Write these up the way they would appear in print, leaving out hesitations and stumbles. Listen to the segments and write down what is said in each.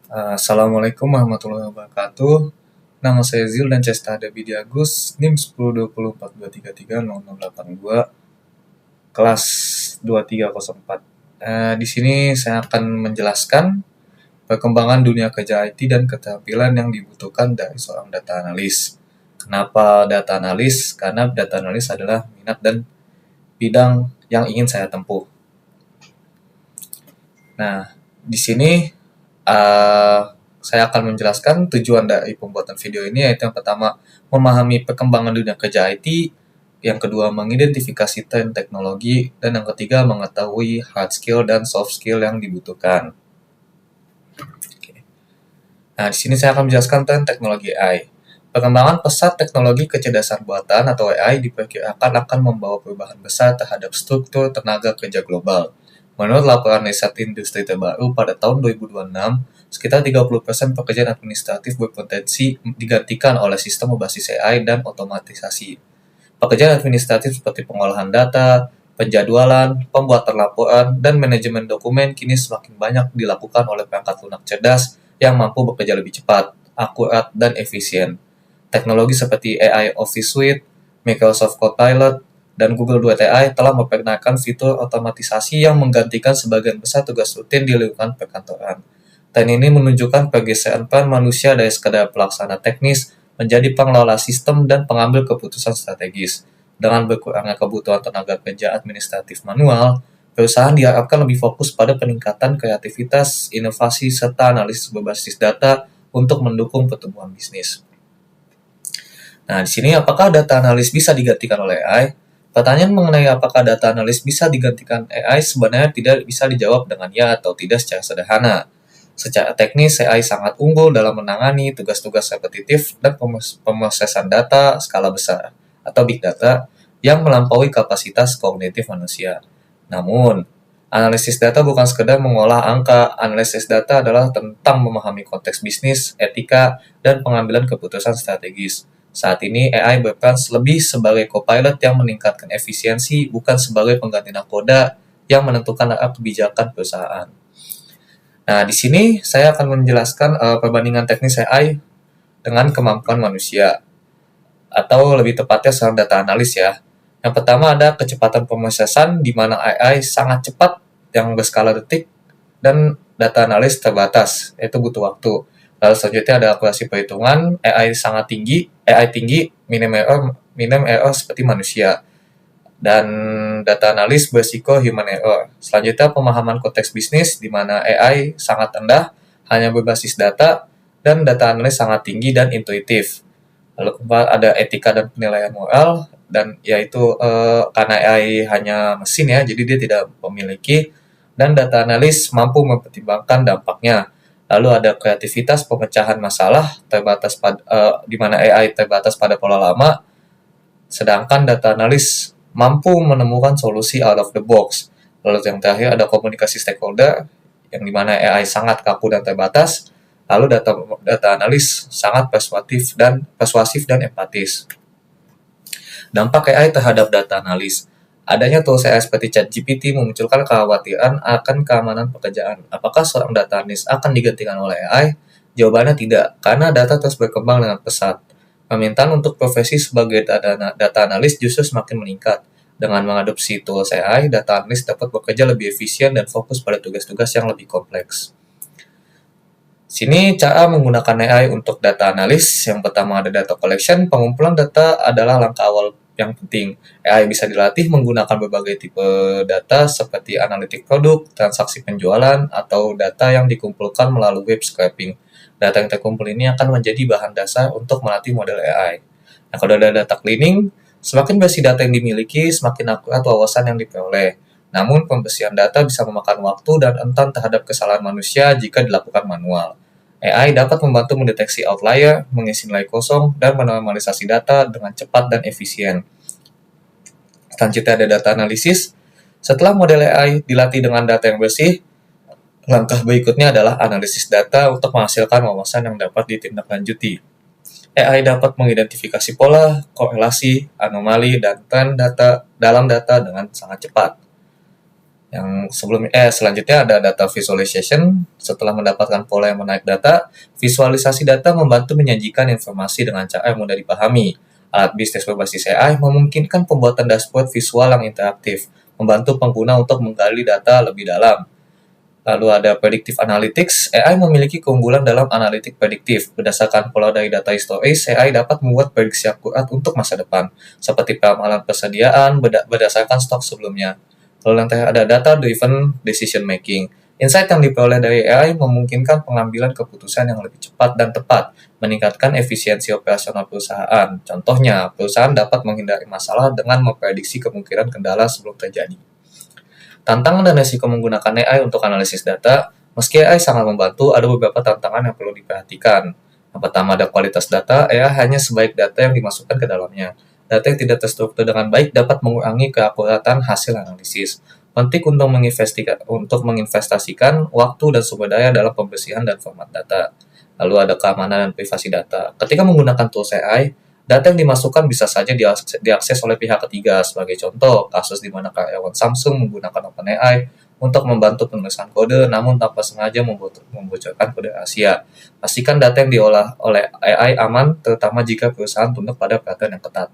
Assalamualaikum warahmatullahi wabarakatuh. Nama saya Zil dan Cesta Debi Agus, NIM 102043330082, kelas 2304. Di sini saya akan menjelaskan perkembangan dunia kerja IT dan keterampilan yang dibutuhkan dari seorang data analis. Kenapa data analis? Karena data analis adalah minat dan bidang yang ingin saya tempuh. Nah, di sini uh, saya akan menjelaskan tujuan dari pembuatan video ini, yaitu yang pertama, memahami perkembangan dunia kerja IT, yang kedua, mengidentifikasi tren teknologi, dan yang ketiga, mengetahui hard skill dan soft skill yang dibutuhkan. Nah, di sini saya akan menjelaskan tren teknologi AI. Perkembangan pesat teknologi kecerdasan buatan atau AI diperkirakan akan membawa perubahan besar terhadap struktur tenaga kerja global. Menurut laporan riset industri terbaru pada tahun 2026, sekitar 30% pekerjaan administratif berpotensi digantikan oleh sistem berbasis AI dan otomatisasi. Pekerjaan administratif seperti pengolahan data, penjadwalan, pembuatan laporan, dan manajemen dokumen kini semakin banyak dilakukan oleh perangkat lunak cerdas yang mampu bekerja lebih cepat, akurat, dan efisien. Teknologi seperti AI Office Suite, Microsoft Copilot, dan Google Duet AI telah memperkenalkan fitur otomatisasi yang menggantikan sebagian besar tugas rutin di lingkungan perkantoran. Tren ini menunjukkan pergeseran peran manusia dari sekadar pelaksana teknis menjadi pengelola sistem dan pengambil keputusan strategis. Dengan berkurangnya kebutuhan tenaga kerja administratif manual, perusahaan diharapkan lebih fokus pada peningkatan kreativitas, inovasi, serta analisis berbasis data untuk mendukung pertumbuhan bisnis. Nah, di sini apakah data analis bisa digantikan oleh AI? Pertanyaan mengenai apakah data analis bisa digantikan AI sebenarnya tidak bisa dijawab dengan ya atau tidak secara sederhana. Secara teknis, AI sangat unggul dalam menangani tugas-tugas repetitif dan pemrosesan data skala besar atau big data yang melampaui kapasitas kognitif manusia. Namun, analisis data bukan sekedar mengolah angka. Analisis data adalah tentang memahami konteks bisnis, etika, dan pengambilan keputusan strategis. Saat ini, AI berperan lebih sebagai co-pilot yang meningkatkan efisiensi, bukan sebagai pengganti nakoda yang menentukan arah kebijakan perusahaan. Nah, di sini saya akan menjelaskan perbandingan teknis AI dengan kemampuan manusia, atau lebih tepatnya seorang data analis ya. Yang pertama ada kecepatan pemrosesan, di mana AI sangat cepat yang berskala detik, dan data analis terbatas, yaitu butuh waktu. Lalu selanjutnya ada akurasi perhitungan, AI tinggi, minim error seperti manusia. Dan data analis berisiko human error. Selanjutnya pemahaman konteks bisnis, di mana AI sangat rendah, hanya berbasis data, dan data analis sangat tinggi dan intuitif. Lalu keempat ada etika dan penilaian moral, dan yaitu karena AI hanya mesin ya, jadi dia tidak memiliki, dan data analis mampu mempertimbangkan dampaknya. Lalu ada kreativitas pemecahan masalah di mana AI terbatas pada pola lama, sedangkan data analis mampu menemukan solusi out of the box. Lalu yang terakhir ada komunikasi stakeholder, yang dimana AI sangat kaku dan terbatas. Lalu data analis sangat persuasif dan empatis. Dampak AI terhadap data analis. Adanya tools AI seperti ChatGPT memunculkan kekhawatiran akan keamanan pekerjaan. Apakah seorang data analis akan digantikan oleh AI? Jawabannya tidak, karena data terus berkembang dengan pesat. Permintaan untuk profesi sebagai data analis justru semakin meningkat. Dengan mengadopsi tools AI, data analis dapat bekerja lebih efisien dan fokus pada tugas-tugas yang lebih kompleks. Sini cara menggunakan AI untuk data analis. Yang pertama ada data collection. Pengumpulan data adalah langkah awal yang penting. AI bisa dilatih menggunakan berbagai tipe data seperti analitik produk, transaksi penjualan, atau data yang dikumpulkan melalui web scraping. Data yang terkumpul ini akan menjadi bahan dasar untuk melatih model AI. Nah, kalau ada data cleaning, semakin bersih data yang dimiliki, semakin akurat wawasan yang diperoleh. Namun, pembersihan data bisa memakan waktu dan rentan terhadap kesalahan manusia jika dilakukan manual. AI dapat membantu mendeteksi outlier, mengisi nilai kosong, dan menormalisasi data dengan cepat dan efisien. Selanjutnya ada data analisis. Setelah model AI dilatih dengan data yang bersih, langkah berikutnya adalah analisis data untuk menghasilkan wawasan yang dapat ditindaklanjuti. AI dapat mengidentifikasi pola, korelasi, anomali, dan tren data dalam data dengan sangat cepat. Selanjutnya ada data visualization. Setelah mendapatkan pola yang menarik data, visualisasi data membantu menyajikan informasi dengan cara yang mudah dipahami. Alat bisnis berbasis AI memungkinkan pembuatan dashboard visual yang interaktif, membantu pengguna untuk menggali data lebih dalam. Lalu ada predictive analytics. AI memiliki keunggulan dalam analitik prediktif. Berdasarkan pola dari data historis, AI dapat membuat prediksi akurat untuk masa depan, seperti ramalan persediaan berdasarkan stok sebelumnya. Lalu yang terakhir ada data-driven decision making. Insight yang diperoleh dari AI memungkinkan pengambilan keputusan yang lebih cepat dan tepat, meningkatkan efisiensi operasional perusahaan. Contohnya, perusahaan dapat menghindari masalah dengan memprediksi kemungkinan kendala sebelum terjadi. Tantangan dan risiko menggunakan AI untuk analisis data, meski AI sangat membantu, ada beberapa tantangan yang perlu diperhatikan. Yang pertama ada kualitas data, AI hanya sebaik data yang dimasukkan ke dalamnya. Data yang tidak terstruktur dengan baik dapat mengurangi keakuratan hasil analisis. Penting untuk menginvestasikan waktu dan sumber daya dalam pembersihan dan format data. Lalu ada keamanan dan privasi data. Ketika menggunakan tools AI, data yang dimasukkan bisa saja diakses oleh pihak ketiga. Sebagai contoh, kasus di mana karyawan Samsung menggunakan OpenAI untuk membantu penulisan kode, namun tanpa sengaja membocorkan kode rahasia. Pastikan data yang diolah oleh AI aman, terutama jika perusahaan tunduk pada peraturan yang ketat.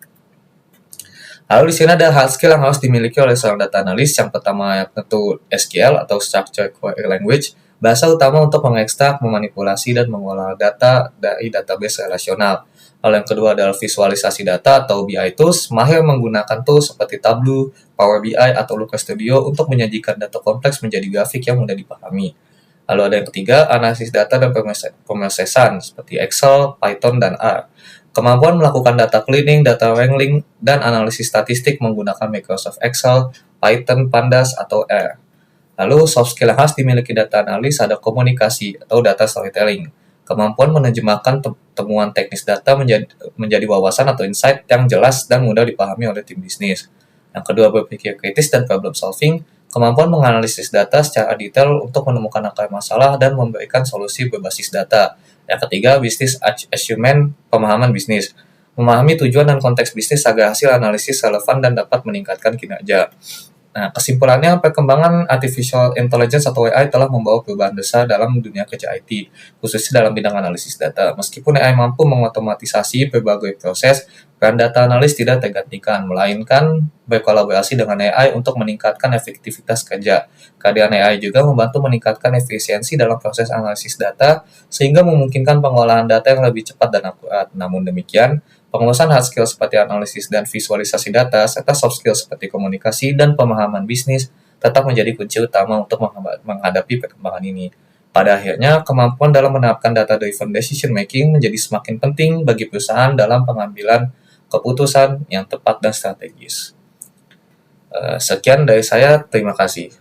Lalu di sini ada hard skill yang harus dimiliki oleh seorang data analis. Yang pertama tentu SQL atau Structured Query Language, bahasa utama untuk mengekstrak, memanipulasi, dan mengolah data dari database relasional. Lalu yang kedua adalah visualisasi data atau BI tools, mahir menggunakan tools seperti Tableau, Power BI, atau Looker Studio untuk menyajikan data kompleks menjadi grafik yang mudah dipahami. Lalu ada yang ketiga, analisis data dan pemrosesan seperti Excel, Python, dan R. Kemampuan melakukan data cleaning, data wrangling, dan analisis statistik menggunakan Microsoft Excel, Python, Pandas, atau R. Lalu soft skill yang harus dimiliki data analis ada komunikasi atau data storytelling. Kemampuan menerjemahkan temuan teknis data menjadi wawasan atau insight yang jelas dan mudah dipahami oleh tim bisnis. Yang kedua, berpikir kritis dan problem solving. Kemampuan menganalisis data secara detail untuk menemukan akar masalah dan memberikan solusi berbasis data. Yang ketiga, business acumen, pemahaman bisnis. Memahami tujuan dan konteks bisnis agar hasil analisis relevan dan dapat meningkatkan kinerja. Nah, kesimpulannya, perkembangan artificial intelligence atau AI telah membawa perubahan besar dalam dunia kerja IT, khususnya dalam bidang analisis data. Meskipun AI mampu mengotomatisasi berbagai proses, peran data analis tidak tergantikan, melainkan berkolaborasi dengan AI untuk meningkatkan efektivitas kerja. Kehadiran AI juga membantu meningkatkan efisiensi dalam proses analisis data, sehingga memungkinkan pengolahan data yang lebih cepat dan akurat. Namun demikian, penguasaan hard skill seperti analisis dan visualisasi data, serta soft skill seperti komunikasi dan pemahaman bisnis tetap menjadi kunci utama untuk menghadapi perkembangan ini. Pada akhirnya, kemampuan dalam menerapkan data-driven decision making menjadi semakin penting bagi perusahaan dalam pengambilan keputusan yang tepat dan strategis. Sekian dari saya, terima kasih.